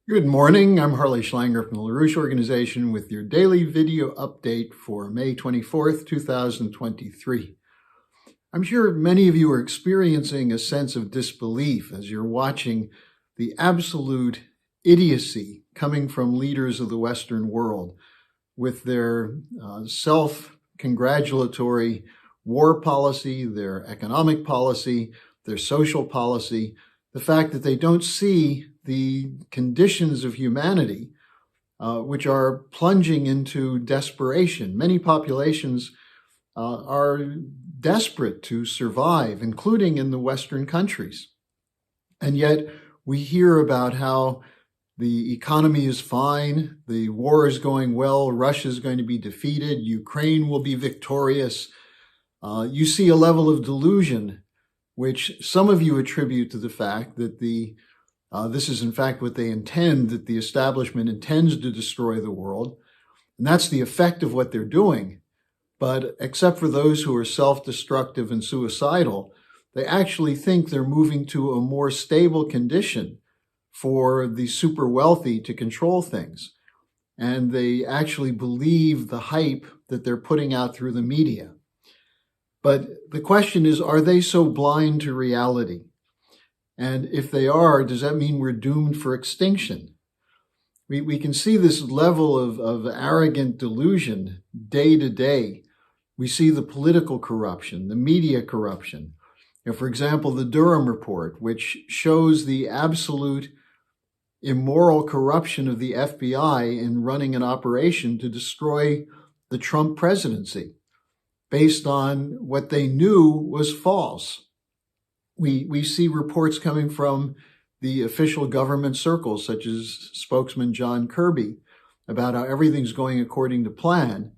Good morning. I'm Harley Schslanger from the LaRouche Organization with your daily video update for May 24th, 2023. I'm sure many of you are experiencing a sense of disbelief as you're watching the absolute idiocy coming from leaders of the Western world with their self-congratulatory war policy, their economic policy, their social policy, the fact that they don't see the conditions of humanity, which are plunging into desperation. Many populations are desperate to survive, including in the Western countries. And yet we hear about how the economy is fine, the war is going well, Russia is going to be defeated, Ukraine will be victorious. You see a level of delusion, which some of you attribute to the fact that this is in fact what they intend, that the establishment intends to destroy the world. And that's the effect of what they're doing. But except for those who are self-destructive and suicidal, they actually think they're moving to a more stable condition for the super wealthy to control things. And they actually believe the hype that they're putting out through the media. But the question is, are they so blind to reality? And if they are, does that mean we're doomed for extinction? We can see this level of arrogant delusion day to day. We see the political corruption, the media corruption. For example, the Durham report, which shows the absolute immoral corruption of the FBI in running an operation to destroy the Trump presidency, based on what they knew was false. We see reports coming from the official government circles, such as spokesman John Kirby, about how everything's going according to plan.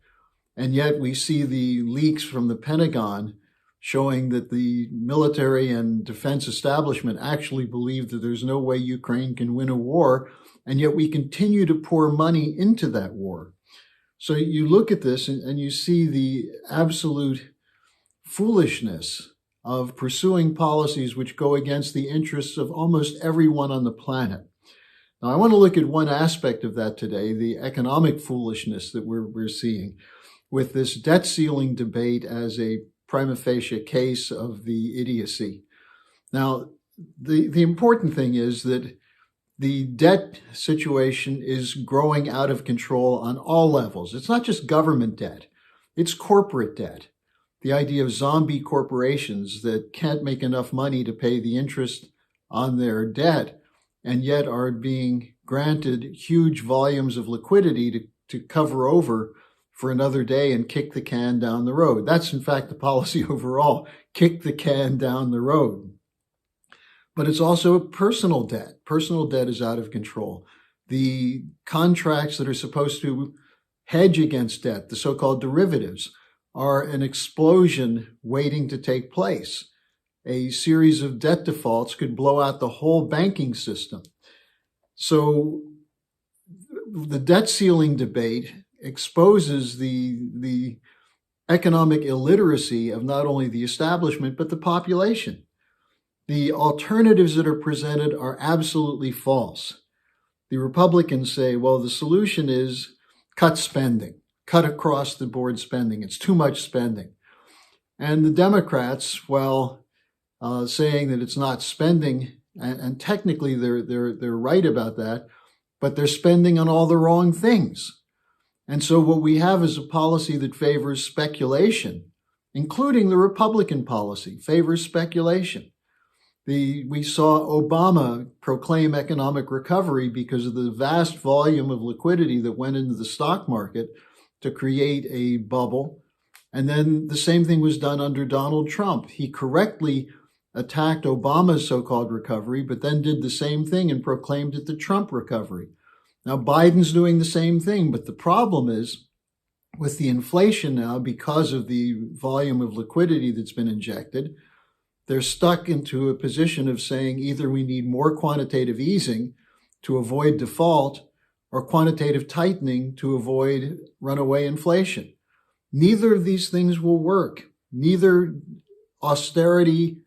And yet we see the leaks from the Pentagon showing that the military and defense establishment actually believe that there's no way Ukraine can win a war, and yet we continue to pour money into that war. So you look at this and you see the absolute foolishness of pursuing policies which go against the interests of almost everyone on the planet. Now, I want to look at one aspect of that today, the economic foolishness that we're seeing with this debt ceiling debate as a prima facie case of the idiocy. Now, the important thing is that the debt situation is growing out of control on all levels. It's not just government debt, it's corporate debt. The idea of zombie corporations that can't make enough money to pay the interest on their debt and yet are being granted huge volumes of liquidity to cover over for another day and kick the can down the road. That's in fact the policy overall, kick the can down the road. But it's also personal debt. Personal debt is out of control. The contracts that are supposed to hedge against debt, the so-called derivatives, are an explosion waiting to take place. A series of debt defaults could blow out the whole banking system. So the debt ceiling debate exposes the economic illiteracy of not only the establishment, but the population. The alternatives that are presented are absolutely false. The Republicans say, well, the solution is cut spending, cut across the board spending. It's too much spending. And the Democrats, while saying that it's not spending, and technically they're right about that, but they're spending on all the wrong things. And so what we have is a policy that favors speculation, including the Republican policy, favors speculation. We saw Obama proclaim economic recovery because of the vast volume of liquidity that went into the stock market to create a bubble. And then the same thing was done under Donald Trump. He correctly attacked Obama's so-called recovery, but then did the same thing and proclaimed it the Trump recovery. Now, Biden's doing the same thing, but the problem is with the inflation now, because of the volume of liquidity that's been injected, they're stuck into a position of saying either we need more quantitative easing to avoid default or quantitative tightening to avoid runaway inflation. Neither of these things will work. Neither austerity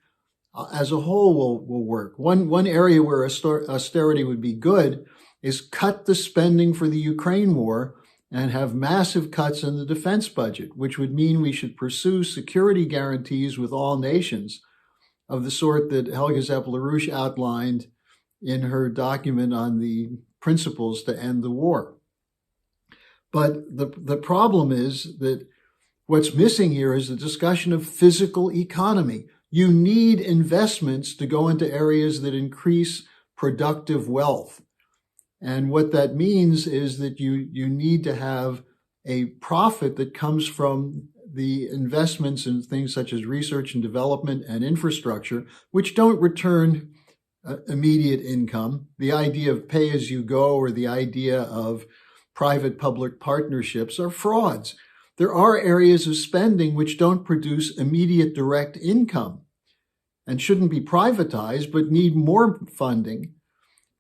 as a whole will work. One area where austerity would be good is cut the spending for the Ukraine war and have massive cuts in the defense budget, which would mean we should pursue security guarantees with all nations of the sort that Helga LaRouche outlined in her document on the principles to end the war. But the problem is that what's missing here is a discussion of physical economy. You need investments to go into areas that increase productive wealth. And what that means is that you need to have a profit that comes from the investments in things such as research and development and infrastructure, which don't return immediate income. The idea of pay as you go or the idea of private-public partnerships are frauds. There are areas of spending which don't produce immediate direct income and shouldn't be privatized, but need more funding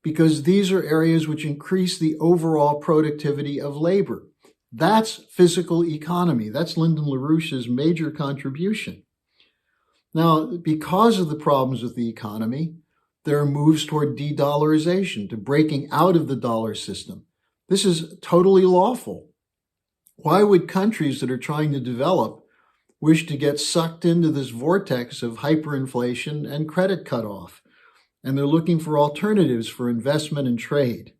because these are areas which increase the overall productivity of labor. That's physical economy. That's Lyndon LaRouche's major contribution. Now, because of the problems with the economy, there are moves toward de-dollarization, to breaking out of the dollar system. This is totally lawful. Why would countries that are trying to develop wish to get sucked into this vortex of hyperinflation and credit cutoff? And they're looking for alternatives for investment and trade.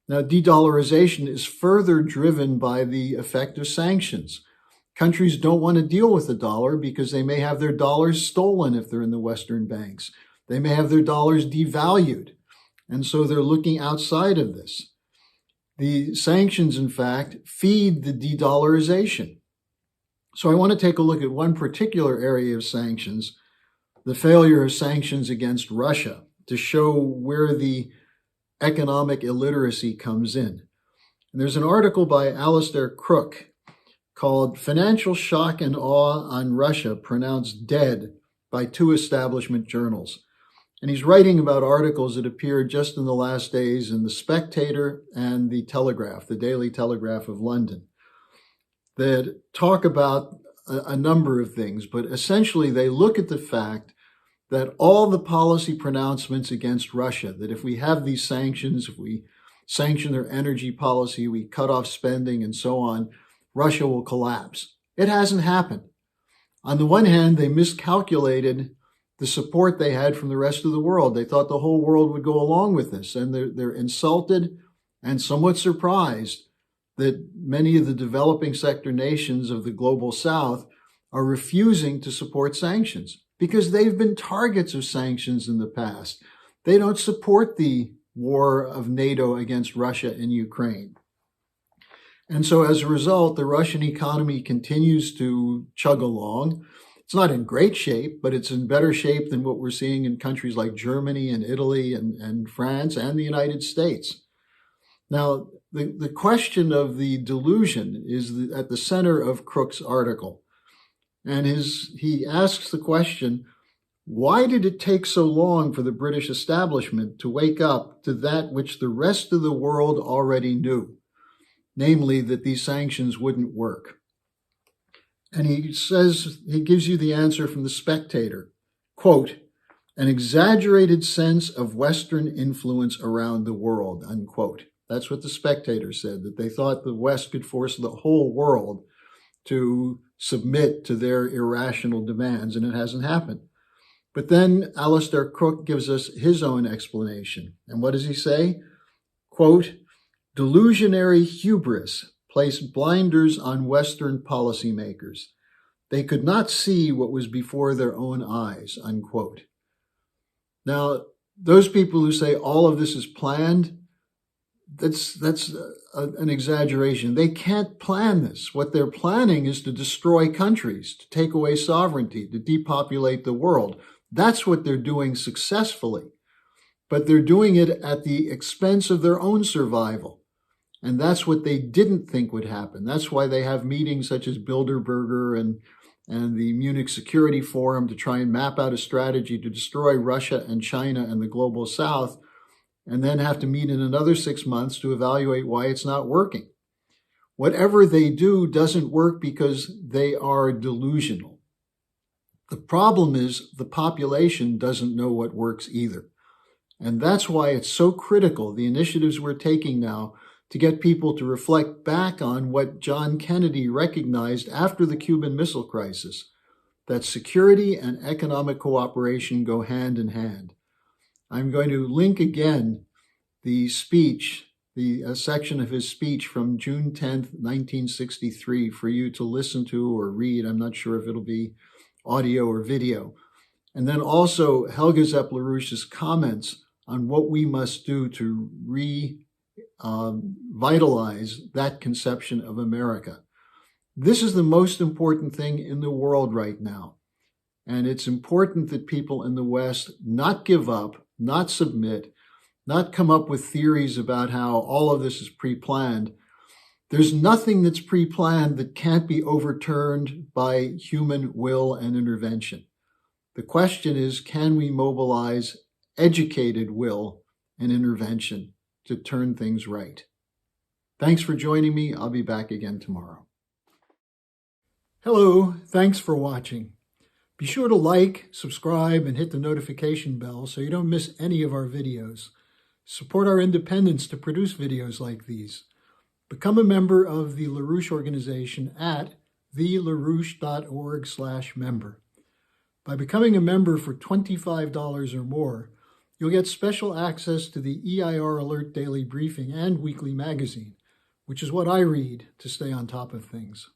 Now, de-dollarization is further driven by the effect of sanctions. Countries don't want to deal with the dollar because they may have their dollars stolen if they're in the Western banks. They may have their dollars devalued. And so they're looking outside of this. The sanctions, in fact, feed the de-dollarization. So I want to take a look at one particular area of sanctions, the failure of sanctions against Russia, to show where the economic illiteracy comes in. And there's an article by Alistair Crook called Financial Shock and Awe on Russia Pronounced Dead by two establishment journals. And he's writing about articles that appeared just in the last days in The Spectator and The Telegraph, the Daily Telegraph of London, that talk about a number of things, but essentially they look at the fact that all the policy pronouncements against Russia, that if we have these sanctions, if we sanction their energy policy, we cut off spending and so on, Russia will collapse. It hasn't happened. On the one hand, they miscalculated the support they had from the rest of the world. They thought the whole world would go along with this, and they're insulted and somewhat surprised that many of the developing sector nations of the global South are refusing to support sanctions because they've been targets of sanctions in the past. They don't support the war of NATO against Russia in Ukraine. And so as a result, the Russian economy continues to chug along. It's not in great shape, but it's in better shape than what we're seeing in countries like Germany and Italy and France and the United States. Now, the question of the delusion is at the center of Crook's article. And he asks the question, why did it take so long for the British establishment to wake up to that which the rest of the world already knew, namely that these sanctions wouldn't work? And he says, he gives you the answer from The Spectator, quote, an exaggerated sense of Western influence around the world, unquote. That's what The Spectator said, that they thought the West could force the whole world to submit to their irrational demands, and it hasn't happened. But then Alistair Crook gives us his own explanation. And what does he say? Quote, delusionary hubris placed blinders on Western policymakers. They could not see what was before their own eyes, unquote. Now, those people who say all of this is planned, that's an exaggeration. They can't plan this. What they're planning is to destroy countries, to take away sovereignty, to depopulate the world. That's what they're doing successfully. But they're doing it at the expense of their own survival. And that's what they didn't think would happen. That's why they have meetings such as Bilderberger and the Munich Security Forum to try and map out a strategy to destroy Russia and China and the global South, and then have to meet in another 6 months to evaluate why it's not working. Whatever they do doesn't work because they are delusional. The problem is the population doesn't know what works either. And that's why it's so critical, the initiatives we're taking now, to get people to reflect back on what John Kennedy recognized after the Cuban Missile Crisis, that security and economic cooperation go hand in hand. I'm going to link again the speech, a section of his speech from June 10th, 1963, for you to listen to or read. I'm not sure if it'll be audio or video. And then also Helga Zepp-LaRouche's comments on what we must do to revitalize that conception of America. This is the most important thing in the world right now. And it's important that people in the West not give up, not submit, not come up with theories about how all of this is pre-planned. There's nothing that's pre-planned that can't be overturned by human will and intervention. The question is, can we mobilize educated will and intervention to turn things right? Thanks for joining me. I'll be back again tomorrow. Hello, thanks for watching. Be sure to like, subscribe, and hit the notification bell so you don't miss any of our videos. Support our independence to produce videos like these. Become a member of the LaRouche Organization at theLarouche.org/member. By becoming a member for $25 or more, you'll get special access to the EIR Alert Daily Briefing and Weekly Magazine, which is what I read to stay on top of things.